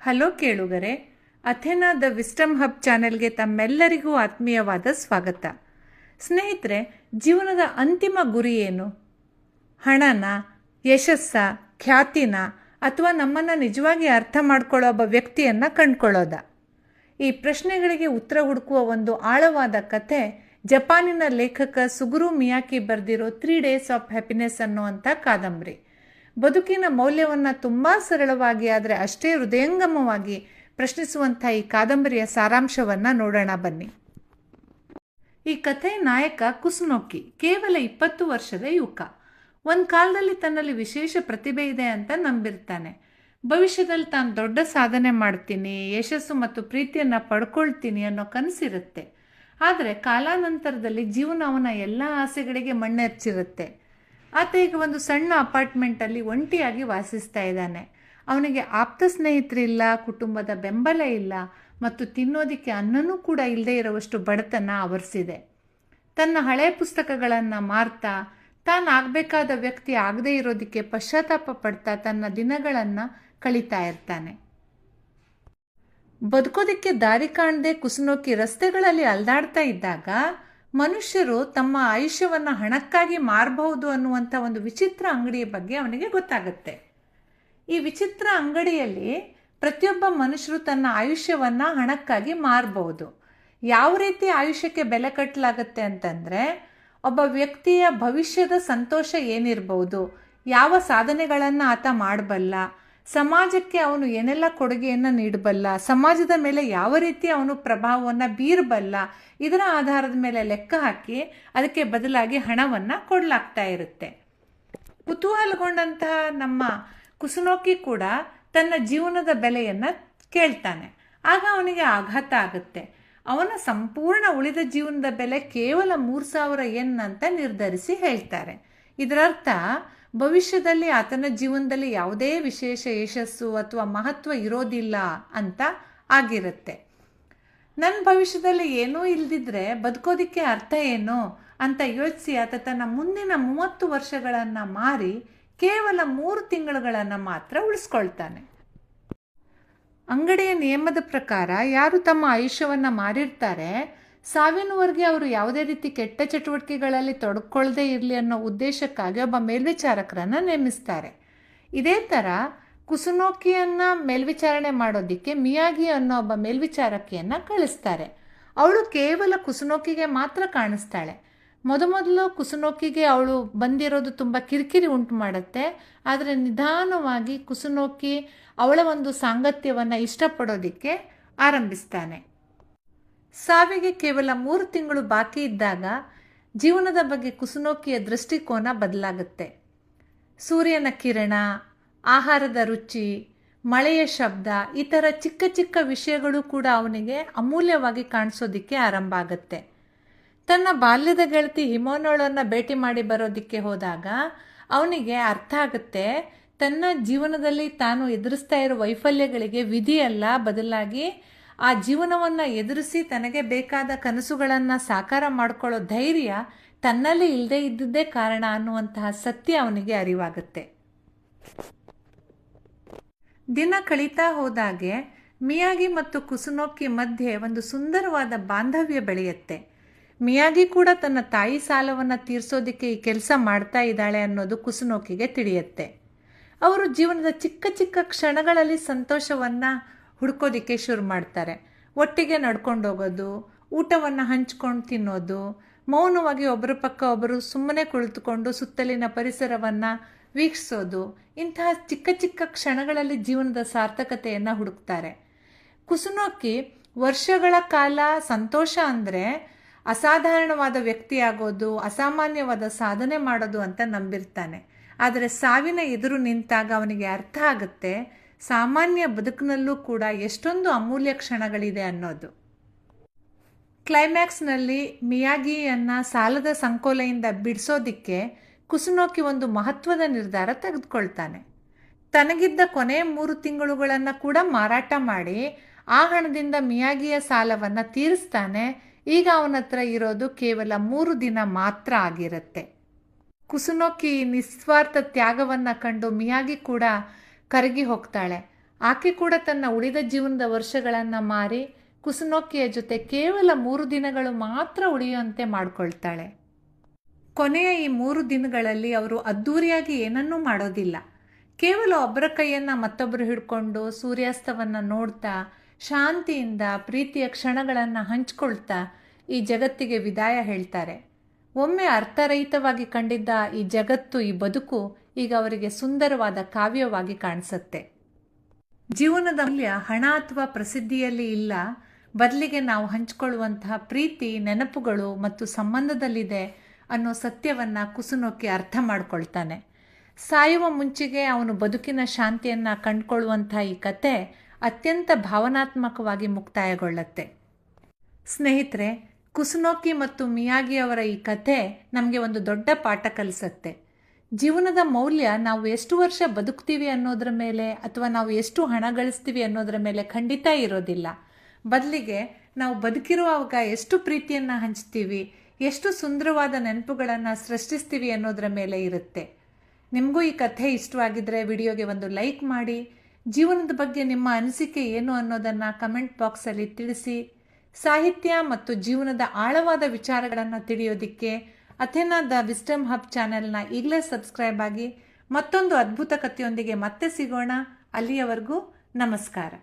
Hello ಕೇಳುಗರೆ, ಅಥೆನಾ the wisdom hub ಚಾನೆಲ್ಗೆ ತಮ್ಮೆಲ್ಲರಿಗೂ ಆತ್ಮೀಯವಾದ ಸ್ವಾಗತ. ಸ್ನೇಹಿತರೆ, ಜೀವನದ ಅಂತಿಮ ಗುರಿ ಏನು? ಹಣನ, ಯಶಸ್ಸ, ಖ್ಯಾತಿನ, ಅಥವಾ ನಮ್ಮನ್ನು ನಿಜವಾಗಿ ಅರ್ಥ ಮಾಡ್ಕೊಳ್ಳೋ ಒಬ್ಬ ವ್ಯಕ್ತಿಯನ್ನು ಕಂಡುಕೊಳ್ಳೋದ? ಈ ಪ್ರಶ್ನೆಗಳಿಗೆ ಉತ್ತರ ಹುಡುಕುವ ಒಂದು ಆಳವಾದ ಕಥೆ ಜಪಾನಿನ ಲೇಖಕ ಸುಗುರು ಮಿಯಾಕಿ ಬರೆದಿರೋ 3 ಡೇಸ್ ಆಫ್ ಹ್ಯಾಪಿನೆಸ್ ಅನ್ನುವಂಥ ಕಾದಂಬರಿ. ಬದುಕಿನ ಮೌಲ್ಯವನ್ನು ತುಂಬ ಸರಳವಾಗಿ ಆದರೆ ಅಷ್ಟೇ ಹೃದಯಂಗಮವಾಗಿ ಪ್ರಶ್ನಿಸುವಂಥ ಈ ಕಾದಂಬರಿಯ ಸಾರಾಂಶವನ್ನು ನೋಡೋಣ ಬನ್ನಿ. ಈ ಕಥೆ ನಾಯಕ ಕುಸುನೋಕಿ ಕೇವಲ 20 ವರ್ಷದ ಯುವಕ. ಒಂದು ಕಾಲದಲ್ಲಿ ತನ್ನಲ್ಲಿ ವಿಶೇಷ ಪ್ರತಿಭೆ ಇದೆ ಅಂತ ನಂಬಿರ್ತಾನೆ. ಭವಿಷ್ಯದಲ್ಲಿ ತಾನು ದೊಡ್ಡ ಸಾಧನೆ ಮಾಡ್ತೀನಿ, ಯಶಸ್ಸು ಮತ್ತು ಪ್ರೀತಿಯನ್ನು ಪಡ್ಕೊಳ್ತೀನಿ ಅನ್ನೋ ಕನಸಿರುತ್ತೆ. ಆದರೆ ಕಾಲಾನಂತರದಲ್ಲಿ ಜೀವನ ಅವನ ಎಲ್ಲ ಆಸೆಗಳಿಗೆ ಮಣ್ಣೆರ್ಚಿರುತ್ತೆ. ಆತ ಈಗ ಒಂದು ಸಣ್ಣ ಅಪಾರ್ಟ್ಮೆಂಟಲ್ಲಿ ಒಂಟಿಯಾಗಿ ವಾಸಿಸ್ತಾ ಇದ್ದಾನೆ. ಅವನಿಗೆ ಆಪ್ತ ಸ್ನೇಹಿತರಿಲ್ಲ, ಕುಟುಂಬದ ಬೆಂಬಲ ಇಲ್ಲ ಮತ್ತು ತಿನ್ನೋದಕ್ಕೆ ಅನ್ನನೂ ಕೂಡ ಇಲ್ಲದೆ ಇರುವಷ್ಟು ಬಡತನ ಆವರಿಸಿದೆ. ತನ್ನ ಹಳೆಯ ಪುಸ್ತಕಗಳನ್ನು ಮಾರ್ತಾ ತಾನು ಆಗಬೇಕಾದ ವ್ಯಕ್ತಿ ಆಗದೇ ಇರೋದಕ್ಕೆ ಪಶ್ಚಾತ್ತಾಪ ಪಡ್ತಾ ತನ್ನ ದಿನಗಳನ್ನು ಕಳೀತಾ ಇರ್ತಾನೆ. ಬದುಕೋದಕ್ಕೆ ದಾರಿ ಕಾಣದೆ ಕುಸುನೋಕಿ ರಸ್ತೆಗಳಲ್ಲಿ ಅಲ್ದಾಡ್ತಾ ಇದ್ದಾಗ ಮನುಷ್ಯರು ತಮ್ಮ ಆಯುಷ್ಯವನ್ನು ಹಣಕ್ಕಾಗಿ ಮಾರಬಹುದು ಅನ್ನುವಂಥ ಒಂದು ವಿಚಿತ್ರ ಅಂಗಡಿಯ ಬಗ್ಗೆ ಅವನಿಗೆ ಗೊತ್ತಾಗುತ್ತೆ. ಈ ವಿಚಿತ್ರ ಅಂಗಡಿಯಲ್ಲಿ ಪ್ರತಿಯೊಬ್ಬ ಮನುಷ್ಯರು ತನ್ನ ಆಯುಷ್ಯವನ್ನು ಹಣಕ್ಕಾಗಿ ಮಾರಬಹುದು. ಯಾವ ರೀತಿ ಆಯುಷ್ಯಕ್ಕೆ ಬೆಲೆ ಕಟ್ಟಲಾಗುತ್ತೆ ಅಂತಂದರೆ, ಒಬ್ಬ ವ್ಯಕ್ತಿಯ ಭವಿಷ್ಯದ ಸಂತೋಷ ಏನಿರ್ಬೋದು, ಯಾವ ಸಾಧನೆಗಳನ್ನು ಆತ ಮಾಡಬಲ್ಲ, ಸಮಾಜಕ್ಕೆ ಅವನು ಏನೆಲ್ಲ ಕೊಡುಗೆಯನ್ನು ನೀಡಬಲ್ಲ, ಸಮಾಜದ ಮೇಲೆ ಯಾವ ರೀತಿ ಅವನು ಪ್ರಭಾವವನ್ನು ಬೀರಬಲ್ಲ, ಇದರ ಆಧಾರದ ಮೇಲೆ ಲೆಕ್ಕ ಹಾಕಿ ಅದಕ್ಕೆ ಬದಲಾಗಿ ಹಣವನ್ನು ಕೊಡಲಾಗ್ತಾ ಇರುತ್ತೆ. ಕುತೂಹಲಗೊಂಡಂತಹ ನಮ್ಮ ಕುಸುನೋಕಿ ಕೂಡ ತನ್ನ ಜೀವನದ ಬೆಲೆಯನ್ನು ಕೇಳ್ತಾನೆ. ಆಗ ಅವನಿಗೆ ಆಘಾತ ಆಗುತ್ತೆ. ಅವನ ಸಂಪೂರ್ಣ ಉಳಿದ ಜೀವನದ ಬೆಲೆ ಕೇವಲ 3000 ಯೆನ್ ಅಂತ ನಿರ್ಧರಿಸಿ ಹೇಳ್ತಾರೆ. ಇದರರ್ಥ ಭವಿಷ್ಯದಲ್ಲಿ ಆತನ ಜೀವನದಲ್ಲಿ ಯಾವುದೇ ವಿಶೇಷ ಯಶಸ್ಸು ಅಥವಾ ಮಹತ್ವ ಇರೋದಿಲ್ಲ ಅಂತ ಆಗಿರುತ್ತೆ. ನನ್ನ ಭವಿಷ್ಯದಲ್ಲಿ ಏನೂ ಇಲ್ದಿದ್ರೆ ಬದುಕೋದಿಕ್ಕೆ ಅರ್ಥ ಏನು ಅಂತ ಯೋಚಿಸಿ ಆತ ತನ್ನ ಮುಂದಿನ 30 ವರ್ಷಗಳನ್ನು ಮಾರಿ ಕೇವಲ 3 ತಿಂಗಳುಗಳನ್ನು ಮಾತ್ರ ಉಳಿಸ್ಕೊಳ್ತಾನೆ. ಅಂಗಡಿಯ ನಿಯಮದ ಪ್ರಕಾರ ಯಾರು ತಮ್ಮ ಆಯುಷ್ಯವನ್ನು ಮಾರಿರ್ತಾರೆ, ಸಾವಿನವರೆಗೆ ಅವರು ಯಾವುದೇ ರೀತಿ ಕೆಟ್ಟ ಚಟುವಟಿಕೆಗಳಲ್ಲಿ ತೊಡಕೊಳ್ಳದೇ ಇರಲಿ ಅನ್ನೋ ಉದ್ದೇಶಕ್ಕಾಗಿ ಒಬ್ಬ ಮೇಲ್ವಿಚಾರಕರನ್ನು ನೇಮಿಸ್ತಾರೆ. ಇದೇ ಥರ ಕುಸುನೋಕಿಯನ್ನು ಮೇಲ್ವಿಚಾರಣೆ ಮಾಡೋದಕ್ಕೆ ಮಿಯಾಗಿ ಅನ್ನೋ ಒಬ್ಬ ಮೇಲ್ವಿಚಾರಕಿಯನ್ನು ಕಳಿಸ್ತಾರೆ. ಅವಳು ಕೇವಲ ಕುಸುನೋಕಿಗೆ ಮಾತ್ರ ಕಾಣಿಸ್ತಾಳೆ. ಮೊದಲು ಕುಸುನೋಕಿಗೆ ಅವಳು ಬಂದಿರೋದು ತುಂಬ ಕಿರಿಕಿರಿ ಉಂಟು ಮಾಡುತ್ತೆ. ಆದರೆ ನಿಧಾನವಾಗಿ ಕುಸುನೋಕಿ ಅವಳ ಒಂದು ಸಾಂಗತ್ಯವನ್ನು ಇಷ್ಟಪಡೋದಕ್ಕೆ ಆರಂಭಿಸ್ತಾನೆ. ಸಾವಿಗೆ ಕೇವಲ 3 ತಿಂಗಳು ಬಾಕಿ ಇದ್ದಾಗ ಜೀವನದ ಬಗ್ಗೆ ಕುಸುನೋಕಿಯ ದೃಷ್ಟಿಕೋನ ಬದಲಾಗುತ್ತೆ. ಸೂರ್ಯನ ಕಿರಣ, ಆಹಾರದ ರುಚಿ, ಮಳೆಯ ಶಬ್ದ, ಈ ಥರ ಚಿಕ್ಕ ಚಿಕ್ಕ ವಿಷಯಗಳು ಕೂಡ ಅವನಿಗೆ ಅಮೂಲ್ಯವಾಗಿ ಕಾಣಿಸೋದಕ್ಕೆ ಆರಂಭ ಆಗುತ್ತೆ. ತನ್ನ ಬಾಲ್ಯದ ಗೆಳತಿ ಹಿಮೋನೋಳನ್ನು ಭೇಟಿ ಮಾಡಿ ಬರೋದಕ್ಕೆ ಹೋದಾಗ ಅವನಿಗೆ ಅರ್ಥ ಆಗುತ್ತೆ, ತನ್ನ ಜೀವನದಲ್ಲಿ ತಾನು ಎದುರಿಸ್ತಾ ಇರೋ ವೈಫಲ್ಯಗಳಿಗೆ ವಿಧಿಯಲ್ಲ, ಬದಲಾಗಿ ಆ ಜೀವನವನ್ನು ಎದುರಿಸಿ ತನಗೆ ಬೇಕಾದ ಕನಸುಗಳನ್ನು ಸಾಕಾರ ಮಾಡಿಕೊಳ್ಳೋ ಧೈರ್ಯ ತನ್ನಲ್ಲಿ ಇಲ್ಲದೆ ಇದ್ದಿದ್ದೇ ಕಾರಣ ಅನ್ನುವಂತಹ ಸತ್ಯ ಅವನಿಗೆ ಅರಿವಾಗುತ್ತೆ. ದಿನ ಕಳೀತಾ ಹೋದಾಗೆ ಮಿಯಾಗಿ ಮತ್ತು ಕುಸುನೋಕಿ ಮಧ್ಯೆ ಒಂದು ಸುಂದರವಾದ ಬಾಂಧವ್ಯ ಬೆಳೆಯುತ್ತೆ. ಮಿಯಾಗಿ ಕೂಡ ತನ್ನ ತಾಯಿ ಸಾಲವನ್ನು ತೀರಿಸೋದಕ್ಕೆ ಈ ಕೆಲಸ ಮಾಡ್ತಾ ಇದ್ದಾಳೆ ಅನ್ನೋದು ಕುಸುನೋಕಿಗೆ ತಿಳಿಯುತ್ತೆ. ಅವರು ಜೀವನದ ಚಿಕ್ಕ ಚಿಕ್ಕ ಕ್ಷಣಗಳಲ್ಲಿ ಸಂತೋಷವನ್ನು ಹುಡ್ಕೋದಿಕ್ಕೆ ಶುರು ಮಾಡ್ತಾರೆ. ಒಟ್ಟಿಗೆ ನಡ್ಕೊಂಡು ಹೋಗೋದು, ಊಟವನ್ನು ಹಂಚ್ಕೊಂಡು ತಿನ್ನೋದು, ಮೌನವಾಗಿ ಒಬ್ಬರ ಪಕ್ಕ ಒಬ್ಬರು ಸುಮ್ಮನೆ ಕುಳಿತುಕೊಂಡು ಸುತ್ತಲಿನ ಪರಿಸರವನ್ನು ವೀಕ್ಷಿಸೋದು, ಇಂತಹ ಚಿಕ್ಕ ಚಿಕ್ಕ ಕ್ಷಣಗಳಲ್ಲಿ ಜೀವನದ ಸಾರ್ಥಕತೆಯನ್ನು ಹುಡುಕ್ತಾರೆ. ಕುಸುನೋಕಿ ವರ್ಷಗಳ ಕಾಲ ಸಂತೋಷ ಅಂದರೆ ಅಸಾಧಾರಣವಾದ ವ್ಯಕ್ತಿಯಾಗೋದು, ಅಸಾಮಾನ್ಯವಾದ ಸಾಧನೆ ಮಾಡೋದು ಅಂತ ನಂಬಿರ್ತಾನೆ. ಆದರೆ ಸಾವಿನ ಎದುರು ನಿಂತಾಗ ಅವನಿಗೆ ಅರ್ಥ ಆಗುತ್ತೆ, ಸಾಮಾನ್ಯ ಬದುಕಿನಲ್ಲೂ ಕೂಡ ಎಷ್ಟೊಂದು ಅಮೂಲ್ಯ ಕ್ಷಣಗಳಿದೆ ಅನ್ನೋದು. ಕ್ಲೈಮ್ಯಾಕ್ಸ್ನಲ್ಲಿ ಮಿಯಾಗಿಯನ್ನು ಸಾಲದ ಸಂಕೋಲೆಯಿಂದ ಬಿಡಿಸೋದಿಕ್ಕೆ ಕುಸುನೋಕಿ ಒಂದು ಮಹತ್ವದ ನಿರ್ಧಾರ ತೆಗೆದುಕೊಳ್ತಾನೆ. ತನಗಿದ್ದ ಕೊನೆಯ 3 ತಿಂಗಳುಗಳನ್ನು ಕೂಡ ಮಾರಾಟ ಮಾಡಿ ಆ ಹಣದಿಂದ ಮಿಯಾಗಿಯ ಸಾಲವನ್ನು ತೀರಿಸ್ತಾನೆ. ಈಗ ಅವನ ಹತ್ರ ಇರೋದು ಕೇವಲ 3 ದಿನ ಮಾತ್ರ ಆಗಿರುತ್ತೆ. ಕುಸುನೋಕಿ ನಿಸ್ವಾರ್ಥ ತ್ಯಾಗವನ್ನು ಕಂಡು ಮಿಯಾಗಿ ಕೂಡ ಕರಗಿ ಹೋಗ್ತಾಳೆ. ಆಕೆ ಕೂಡ ತನ್ನ ಉಳಿದ ಜೀವನದ ವರ್ಷಗಳನ್ನು ಮಾರಿ ಕುಸುನೋಕಿಯ ಜೊತೆ ಕೇವಲ 3 ದಿನಗಳು ಮಾತ್ರ ಉಳಿಯುವಂತೆ ಮಾಡಿಕೊಳ್ತಾಳೆ. ಕೊನೆಯ ಈ 3 ದಿನಗಳಲ್ಲಿ ಅವರು ಅದ್ಧೂರಿಯಾಗಿ ಏನನ್ನೂ ಮಾಡೋದಿಲ್ಲ. ಕೇವಲ ಒಬ್ಬರ ಕೈಯನ್ನು ಮತ್ತೊಬ್ಬರು ಹಿಡ್ಕೊಂಡು ಸೂರ್ಯಾಸ್ತವನ್ನು ನೋಡ್ತಾ ಶಾಂತಿಯಿಂದ ಪ್ರೀತಿಯ ಕ್ಷಣಗಳನ್ನು ಹಂಚ್ಕೊಳ್ತಾ ಈ ಜಗತ್ತಿಗೆ ವಿದಾಯ ಹೇಳ್ತಾರೆ. ಒಮ್ಮೆ ಅರ್ಥರಹಿತವಾಗಿ ಕಂಡಿದ್ದ ಈ ಜಗತ್ತು, ಈ ಬದುಕು ಈಗ ಅವರಿಗೆ ಸುಂದರವಾದ ಕಾವ್ಯವಾಗಿ ಕಾಣಿಸುತ್ತೆ. ಜೀವನದ ಮೌಲ್ಯ ಹಣ ಅಥವಾ ಪ್ರಸಿದ್ಧಿಯಲ್ಲಿ ಇಲ್ಲ, ಬದಲಿಗೆ ನಾವು ಹಂಚಿಕೊಳ್ಳುವಂತಹ ಪ್ರೀತಿ, ನೆನಪುಗಳು ಮತ್ತು ಸಂಬಂಧದಲ್ಲಿದೆ ಅನ್ನೋ ಸತ್ಯವನ್ನು ಕುಸುನೋಕಿ ಅರ್ಥ ಮಾಡ್ಕೊಳ್ತಾನೆ. ಸಾಯುವ ಮುಂಚೆಗೆ ಅವನು ಬದುಕಿನ ಶಾಂತಿಯನ್ನು ಕಂಡುಕೊಳ್ಳುವಂಥ ಈ ಕತೆ ಅತ್ಯಂತ ಭಾವನಾತ್ಮಕವಾಗಿ ಮುಕ್ತಾಯಗೊಳ್ಳುತ್ತೆ. ಸ್ನೇಹಿತರೆ, ಕುಸುನೋಕಿ ಮತ್ತು ಮಿಯಾಗಿ ಅವರ ಈ ಕತೆ ನಮಗೆ ಒಂದು ದೊಡ್ಡ ಪಾಠ ಕಲಿಸುತ್ತೆ. ಜೀವನದ ಮೌಲ್ಯ ನಾವು ಎಷ್ಟು ವರ್ಷ ಬದುಕ್ತೀವಿ ಅನ್ನೋದ್ರ ಮೇಲೆ ಅಥವಾ ನಾವು ಎಷ್ಟು ಹಣ ಗಳಿಸ್ತೀವಿ ಅನ್ನೋದ್ರ ಮೇಲೆ ಖಂಡಿತ ಇರೋದಿಲ್ಲ. ಬದಲಿಗೆ ನಾವು ಬದುಕಿರುವಾಗ ಎಷ್ಟು ಪ್ರೀತಿಯನ್ನು ಹಂಚ್ತೀವಿ, ಎಷ್ಟು ಸುಂದರವಾದ ನೆನಪುಗಳನ್ನು ಸೃಷ್ಟಿಸ್ತೀವಿ ಅನ್ನೋದ್ರ ಮೇಲೆ ಇರುತ್ತೆ. ನಿಮಗೂ ಈ ಕಥೆ ಇಷ್ಟವಾಗಿದ್ದರೆ ವಿಡಿಯೋಗೆ ಒಂದು ಲೈಕ್ ಮಾಡಿ. ಜೀವನದ ಬಗ್ಗೆ ನಿಮ್ಮ ಅನಿಸಿಕೆ ಏನು ಅನ್ನೋದನ್ನು ಕಮೆಂಟ್ ಬಾಕ್ಸಲ್ಲಿ ತಿಳಿಸಿ. ಸಾಹಿತ್ಯ ಮತ್ತು ಜೀವನದ ಆಳವಾದ ವಿಚಾರಗಳನ್ನು ತಿಳಿಯೋದಕ್ಕೆ ಅಥೆನಾ ದ ವಿಸ್ಡಮ್ ಹಬ್ ಚಾನೆಲ್ನ ಈಗಲೇ ಸಬ್ಸ್ಕ್ರೈಬ್ ಆಗಿ. ಮತ್ತೊಂದು ಅದ್ಭುತ ಕಥೆಯೊಂದಿಗೆ ಮತ್ತೆ ಸಿಗೋಣ. ಅಲ್ಲಿಯವರೆಗೂ ನಮಸ್ಕಾರ.